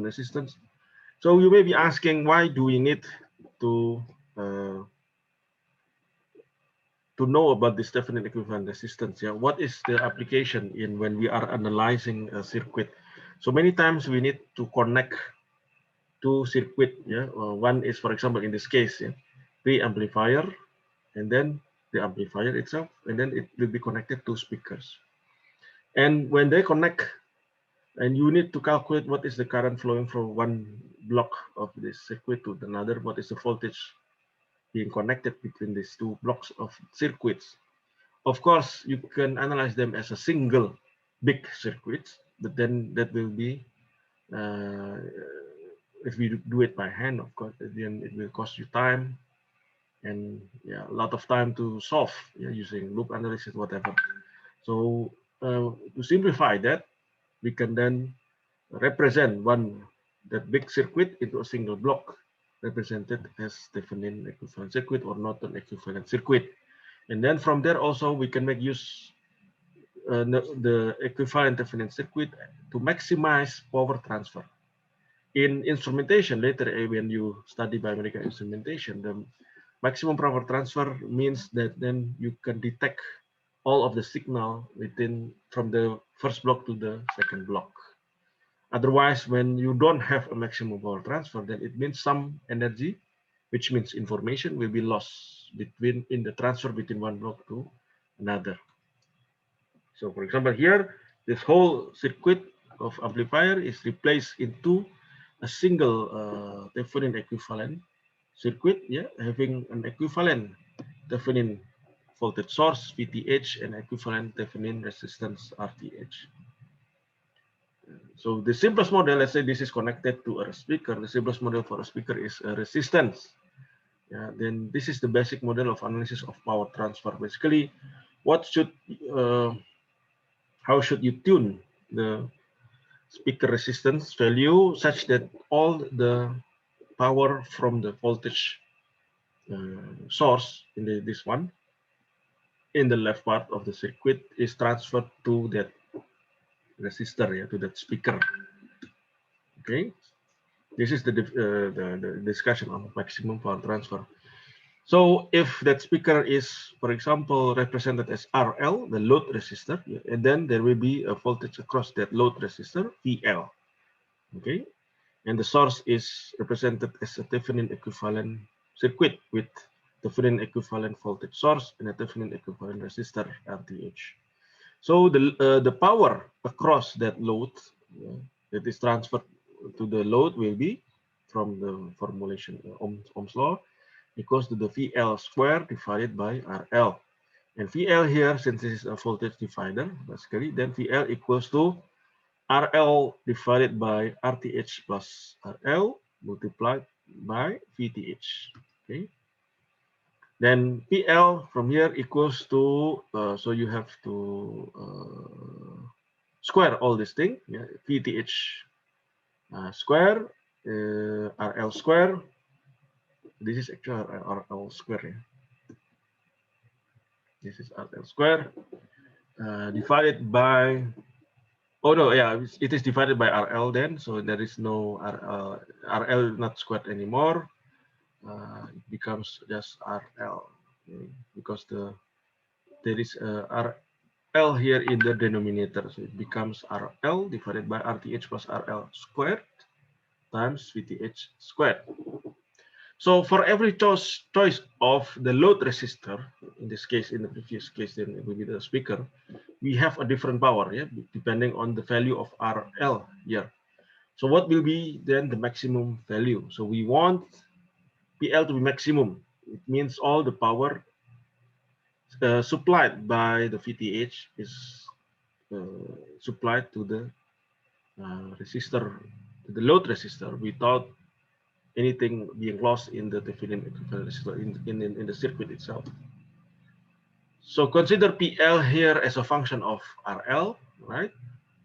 resistance. So you may be asking, why do we need to know about this Thevenin equivalent resistance? Yeah, what is the application in when we are analyzing a circuit? So many times we need to connect two circuit. Yeah, one is, for example, in this case, yeah, preamplifier, and then the amplifier itself, and then it will be connected to speakers. And when they connect, and you need to calculate what is the current flowing from one block of this circuit to another, what is the voltage being connected between these two blocks of circuits. Of course, you can analyze them as a single big circuit, but then that will be, if we do it by hand, of course, then it will cost you time and, yeah, a lot of time to solve, yeah, using loop analysis, whatever. So to simplify that, we can then represent that big circuit into a single block, represented as Thevenin equivalent circuit or Norton equivalent circuit. And then from there also we can make use the equivalent Thevenin circuit to maximize power transfer. In instrumentation, later when you study biomedical instrumentation, the maximum power transfer means that then you can detect all of the signal from the first block to the second block. Otherwise, when you don't have a maximum power transfer, then it means some energy, which means information, will be lost in the transfer between one block to another. So for example, here, this whole circuit of amplifier is replaced into a single Thevenin equivalent circuit, yeah, having an equivalent Thevenin voltage source VTH and equivalent Thevenin resistance RTH. So the simplest model, let's say this is connected to a speaker. The simplest model for a speaker is a resistance. Yeah, then this is the basic model of analysis of power transfer. Basically, how should you tune the speaker resistance value such that all the power from the voltage source in this one in the left part of the circuit is transferred to that resistor, yeah, to that speaker. Okay, this is the discussion on maximum power transfer. So if that speaker is, for example, represented as RL, the load resistor, and then there will be a voltage across that load resistor, VL. Okay, and the source is represented as a Thevenin equivalent circuit with Thevenin equivalent voltage source and a Thevenin equivalent resistor, RTH. So the power across that load that is transferred to the load will be, from the formulation Ohm's law, equals to the VL square divided by RL. And VL here, since this is a voltage divider, basically, then VL equals to RL divided by RTH plus RL multiplied by VTH. Okay. Then PL from here equals to, so you have to square all this thing, yeah, VTH square, RL square. This is actually RL square. Yeah. This is RL square divided by, oh no, yeah, it is divided by RL then, so there is no RL not squared anymore. It becomes just RL, okay, because there is RL here in the denominator, so it becomes RL divided by RTH plus RL squared times VTH squared. So for every choice of the load resistor, in this case, in the previous case, then it will be the speaker, we have a different power, yeah, depending on the value of RL here. So what will be then the maximum value? So we want PL to be maximum. It means all the power supplied by the VTH is supplied to the resistor, to the load resistor, without anything being lost in the Thevenin equivalent resistor in the circuit itself. So consider PL here as a function of RL, right?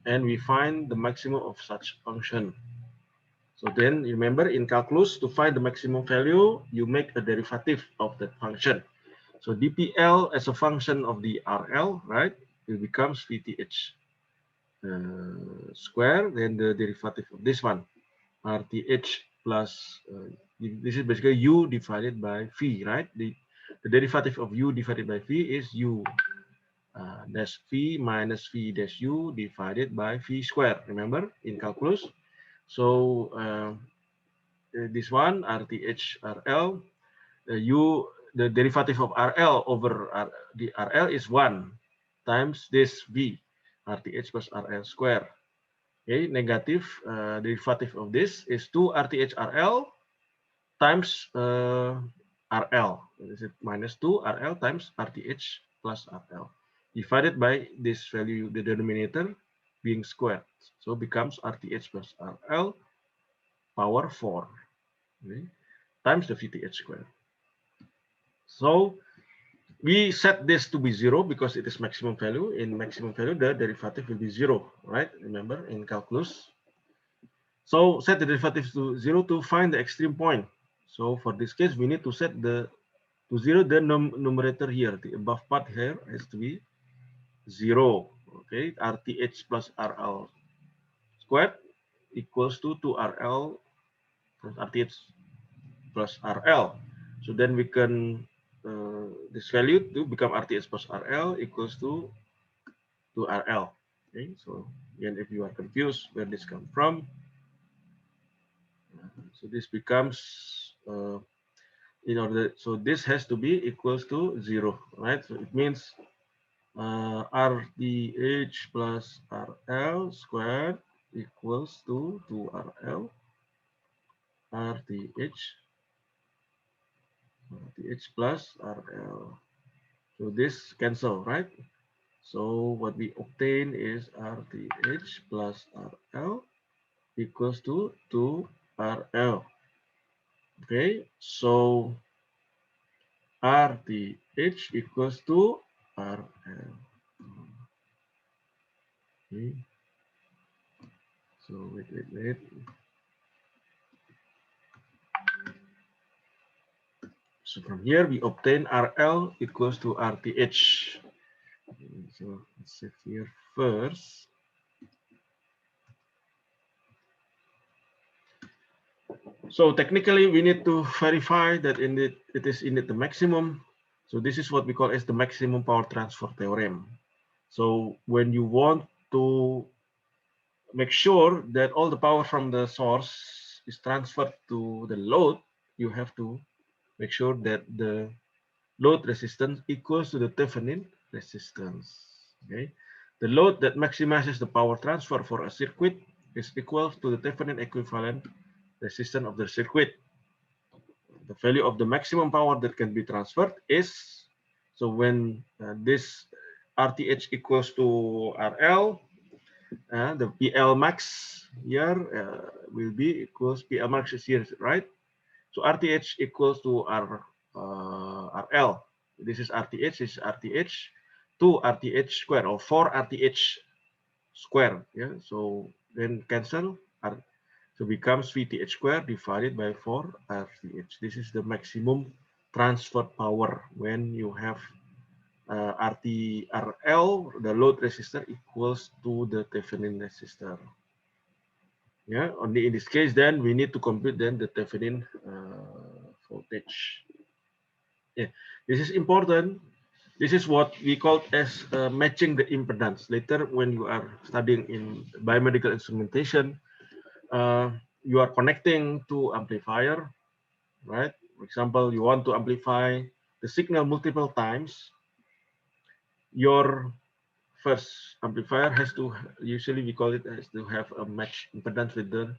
And we find the maximum of such function. So then remember, in calculus, to find the maximum value, you make a derivative of that function. So dPL as a function of the RL, right, it becomes VTH square, then the derivative of this one. RTH plus, this is basically U divided by V, right? The derivative of U divided by V is U dash V minus V dash U divided by V square, remember, in calculus. So this one, RTH RL, the derivative of RL over the RL is 1 times this V, RTH plus RL square. Okay, negative derivative of this is 2 RTH RL times RL. This is minus 2 RL times RTH plus RL divided by this value, the denominator being squared. So becomes RTH plus RL power 4, okay, times the VTH squared. So we set this to be 0 because it is maximum value. In maximum value, the derivative will be 0, right? Remember in calculus. So set the derivative to 0 to find the extreme point. So for this case, we need to set to 0 the numerator here. The above part here has to be 0. Okay, RTH plus RL squared equals to 2RL plus RTH plus RL. So then we can this value to become RTH plus RL equals to RL. Okay, so again, if you are confused where this comes from, so this becomes in order, so this has to be equals to 0, right? So it means RTH plus RL squared equals to 2RL RTH plus RL. So this cancel, right? So what we obtain is RTH plus RL equals to 2RL. Okay, so RTH equals to RL. Okay. So wait. So from here we obtain RL equals to RTH. Okay, so let's set here first. So technically we need to verify that it is indeed the maximum. So this is what we call as the maximum power transfer theorem. So when you want to make sure that all the power from the source is transferred to the load, you have to make sure that the load resistance equals to the Thevenin resistance. Okay, the load that maximizes the power transfer for a circuit is equal to the Thevenin equivalent resistance of the circuit. The value of the maximum power that can be transferred is, so when this RTH equals to RL, the PL max here will be equals PL max is here, right? So RTH equals to RL. This is RTH, this is RTH, 2 RTH square or 4 RTH square. Yeah, so then cancel. So becomes VTH square divided by 4 RTH. This is the maximum transfer power when you have RL, the load resistor, equals to the Thevenin resistor. Yeah, only in this case, then we need to compute then the Thevenin voltage. Yeah, this is important. This is what we call as matching the impedance. Later, when you are studying in biomedical instrumentation, you are connecting to amplifier, right? For example, you want to amplify the signal multiple times. Your first amplifier has to, usually we call it, has to have a match impedance with the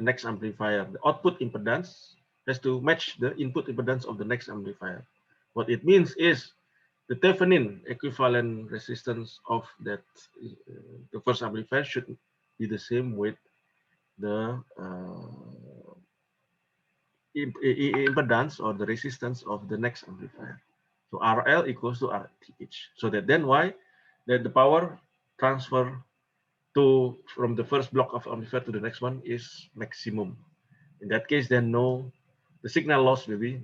next amplifier. The output impedance has to match the input impedance of the next amplifier. What it means is the Thevenin equivalent resistance of that the first amplifier should be the same with the impedance or the resistance of the next amplifier. So RL equals to RTH. So that then why that the power transfer from the first block of amplifier to the next one is maximum. In that case, then the signal loss will be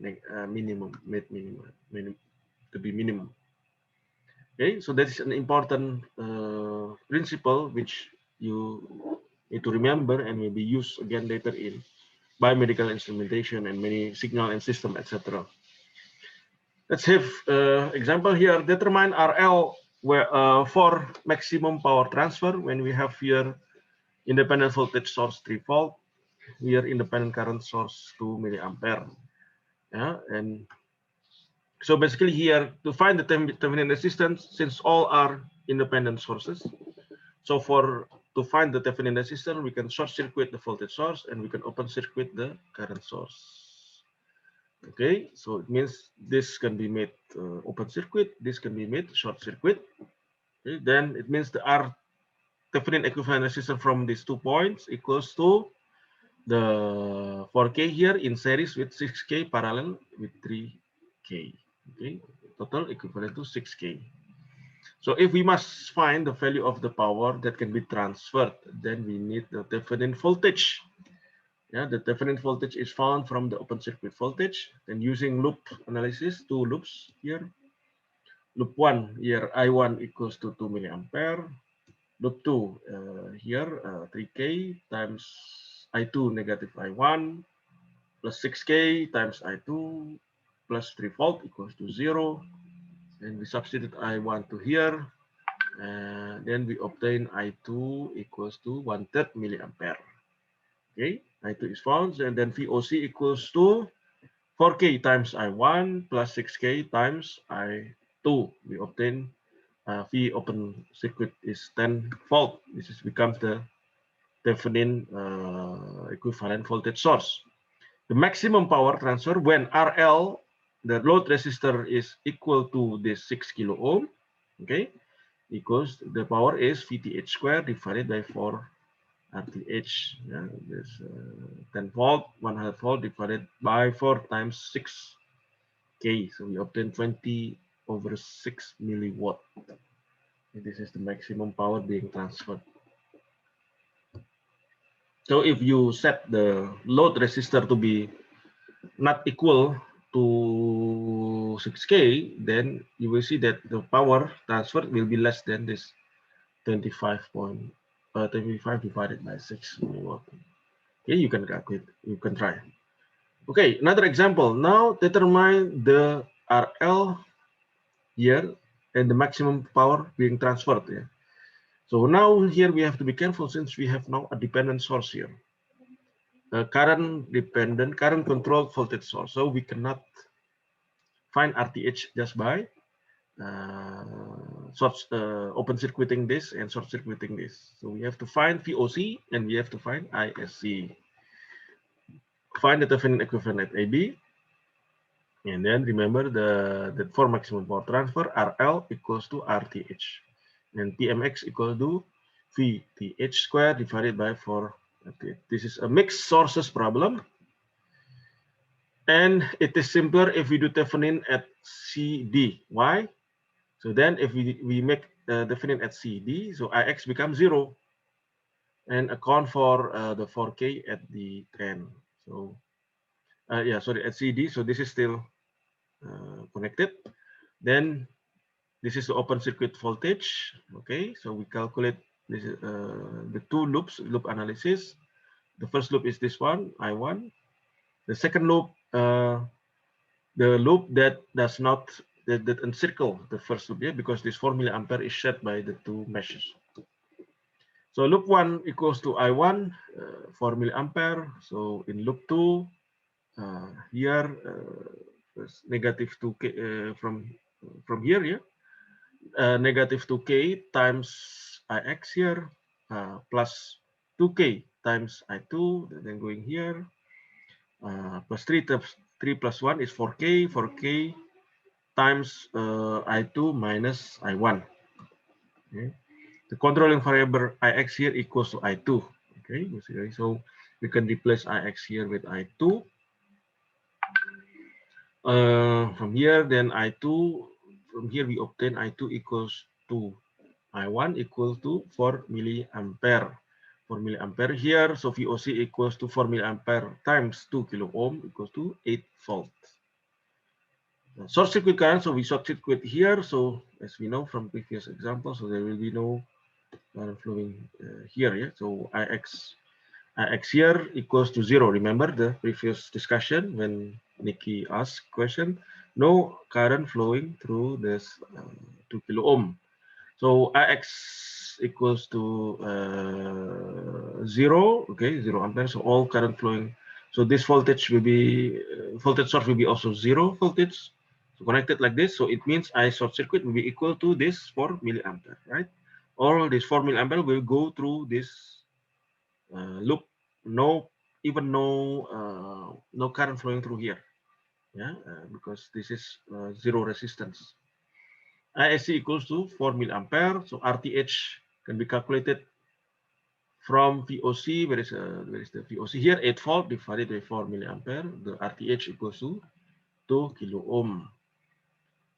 minimum, to be minimum. Okay, so that is an important principle which you to remember and will be used again later in biomedical instrumentation and many signal and system, etc. Let's have example here. Determine RL where for maximum power transfer when we have here independent voltage source 3 volt, here independent current source 2 milliampere. Yeah, and so basically here to find the Thevenin resistance, since all are independent sources. So to find the Thevenin resistance, we can short circuit the voltage source and we can open circuit the current source. Okay, so it means this can be made open circuit, this can be made short circuit. Okay, then it means the R Thevenin equivalent resistance from these 2 points equals to the 4K here in series with 6K parallel with 3K. Okay, total equivalent to 6K. So if we must find the value of the power that can be transferred, then we need the Thevenin voltage. Yeah, the Thevenin voltage is found from the open circuit voltage. Then using loop analysis, 2 loops here. Loop 1 here, I1 equals to 2 milliampere. Loop 2 here, 3K times I2 negative I1 plus 6K times I2 plus 3 volt equals to 0. And we substitute I1 to here. Then we obtain I2 equals to 1/3 milliampere. Okay, I2 is found, and then VOC equals to 4K times I1 plus 6K times I2. We obtain V open circuit is 10 volt. This becomes the Thevenin equivalent voltage source. The maximum power transfer when RL, the load resistor, is equal to this 6 kilo ohm, okay, equals the power is VTH squared divided by 4 RTH. Yeah, this 10 volt, 100 volt divided by 4 times 6 K. So we obtain 20 over 6 milliwatt. This is the maximum power being transferred. So if you set the load resistor to be not equal to 6K, then you will see that the power transfer will be less than this 25 divided by 6 milliwatt. Okay, you can calculate, you can try. Okay, another example. Now determine the RL here and the maximum power being transferred. Yeah. So now here we have to be careful since we have now a dependent source here. Current dependent, current controlled voltage source. So we cannot find RTH just by open circuiting this and short circuiting this. So we have to find VOC and we have to find ISC. Find the Thevenin equivalent at AB. And then remember that for maximum power transfer, RL equals to RTH. And PMX equals to VTH squared divided by 4. Okay. This is a mixed sources problem. And it is simpler if we do Thevenin at CD. Why? So then if we make Thevenin at CD, so IX becomes 0. And account for the 4K at the 10. So yeah, sorry, at CD. So this is still connected. Then this is the open circuit voltage. Okay, so we calculate this the 2 loops, loop analysis. The first loop is this one, I1. The second loop, the loop that does not that encircle the first loop, yeah, because this 4 milliampere is shared by the 2 meshes. So loop 1 equals to I1, 4 milliampere. So in loop 2, here negative 2K from here, yeah, negative 2K times IX here, plus 2K times I2, then going here, plus 3 plus 1 is 4K, 4K times I2 minus I1. Okay. The controlling variable IX here equals to I2. Okay, so we can replace IX here with I2. From here, then I2, from here we obtain I2 equals to I1 equals to 4 milliampere. 4 milliampere here, so VOC equals to 4 milliampere times 2 kilo ohm equals to 8 volt. Short circuit current, so we short circuit here. So as we know from previous example, so there will be no current flowing here. Yeah, so Ix here equals to 0. Remember the previous discussion when Nikki asked question? No current flowing through this 2 kilo ohm. So Ix equals to 0. Okay, 0 ampere. So all current flowing. So this voltage will be voltage source will be also 0 voltage. So connected like this. So it means I short circuit will be equal to this 4 milliampere, right? All this 4 milliampere will go through this loop. No, even no current flowing through here. Yeah, because this is zero resistance. ISC equals to 4 milliampere. So RTH can be calculated from VOC. Where is the VOC here? 8 volt divided by 4 milliampere. The RTH equals to 2 kilo ohm.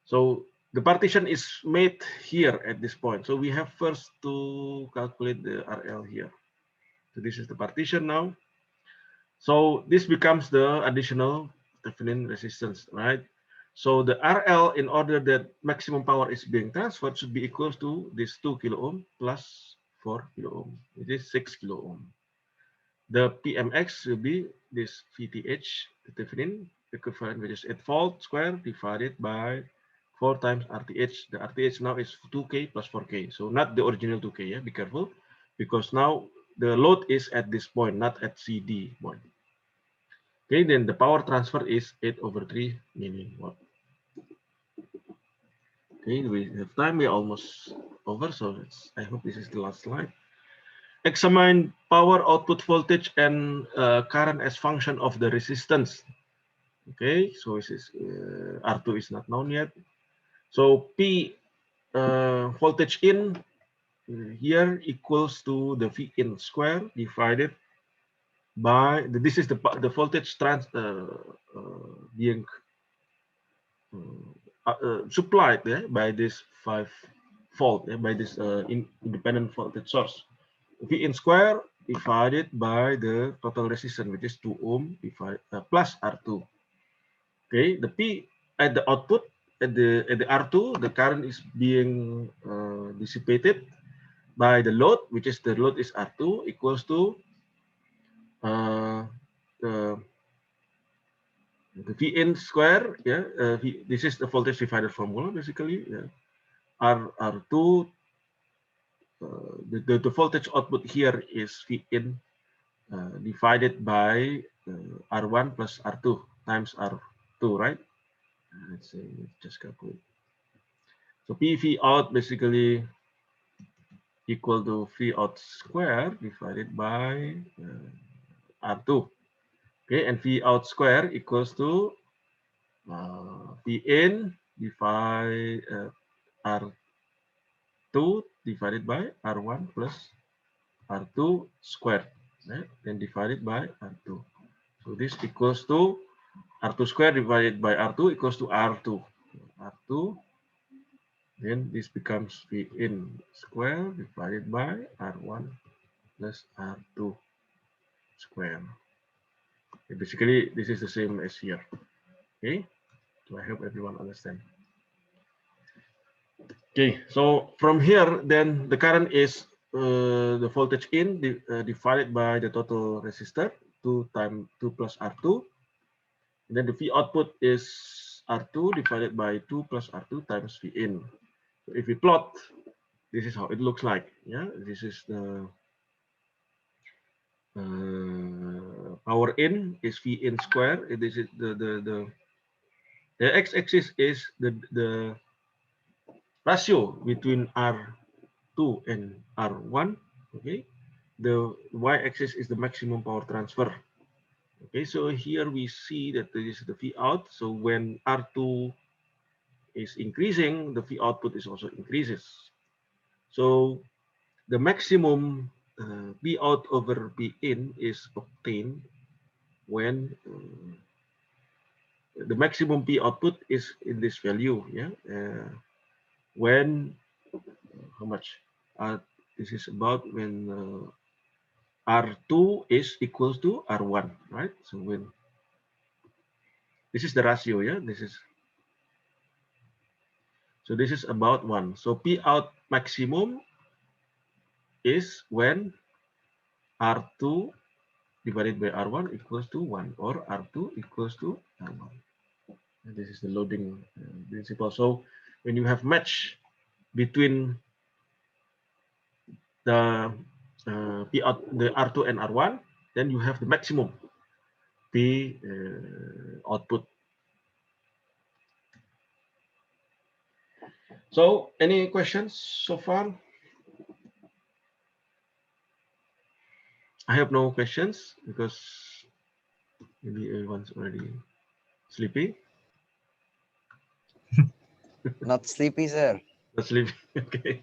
So the partition is made here at this point. So we have first to calculate the RL here. So this is the partition now. So this becomes the additional Thevenin resistance, right? So the RL, in order that maximum power is being transferred, should be equal to this 2 kilo ohm plus 4 kilo ohm. It is 6 kilo ohm. The PMX will be this VTH, the Thevenin equivalent, which is 8 volt square divided by 4 times RTH. The RTH now is 2K plus 4K. So not the original 2K, yeah, be careful. Because now the load is at this point, not at CD point. Okay, then the power transfer is 8/3 milliwatt. Okay, we have time, we're almost over, so I hope this is the last slide. Examine power output voltage and current as function of the resistance. Okay, so this is R2 is not known yet. So P voltage in here equals to the V in square divided by this is the voltage being supplied by this 5 volt, by this independent voltage source. V in square divided by the total resistance, which is 2 ohm plus R2. Okay, the P at the output at the R2, the current is being dissipated by the load, which is the load is R2 equals to the V in square. Yeah, this is the voltage divider formula basically. Yeah. R2, the voltage output here is V in divided by R1 plus R2 times R2, right? Let's say, let's just calculate. So PV out basically equal to V out square divided by R2. Okay, and V out square equals to V in divided R2 divided by R1 plus R2 squared, right? Then divided by R2. So this equals to R2 squared divided by R2 equals to R2. R2, then this becomes V in square divided by R1 plus R2 square. Okay, basically, this is the same as here. Okay, so I hope everyone understand. Okay, so from here, then the current is the voltage in divided by the total resistor 2 plus R2. And then the V output is R2 divided by 2 plus R2 times V in. So if we plot, this is how it looks like. Yeah, this is the power in is V in square. This is the x-axis is the ratio between R2 and R1. Okay, the y-axis is the maximum power transfer. Okay, so here we see that this is the V out. So when R2 is increasing, the V output is also increases. So the maximum P out over P in is obtained when the maximum P output is in this value. Yeah, when how much? This is about when R2 is equals to R1, right? So when this is the ratio, yeah, this is so this is about 1. So P out maximum is when R2 divided by R1 equals to 1 or R2 equals to R1. And this is the loading principle. So when you have match between the P out, the R2 and R1, then you have the maximum P output. So any questions so far? I have no questions because maybe everyone's already sleepy. Not sleepy, sir. Not sleepy. Okay.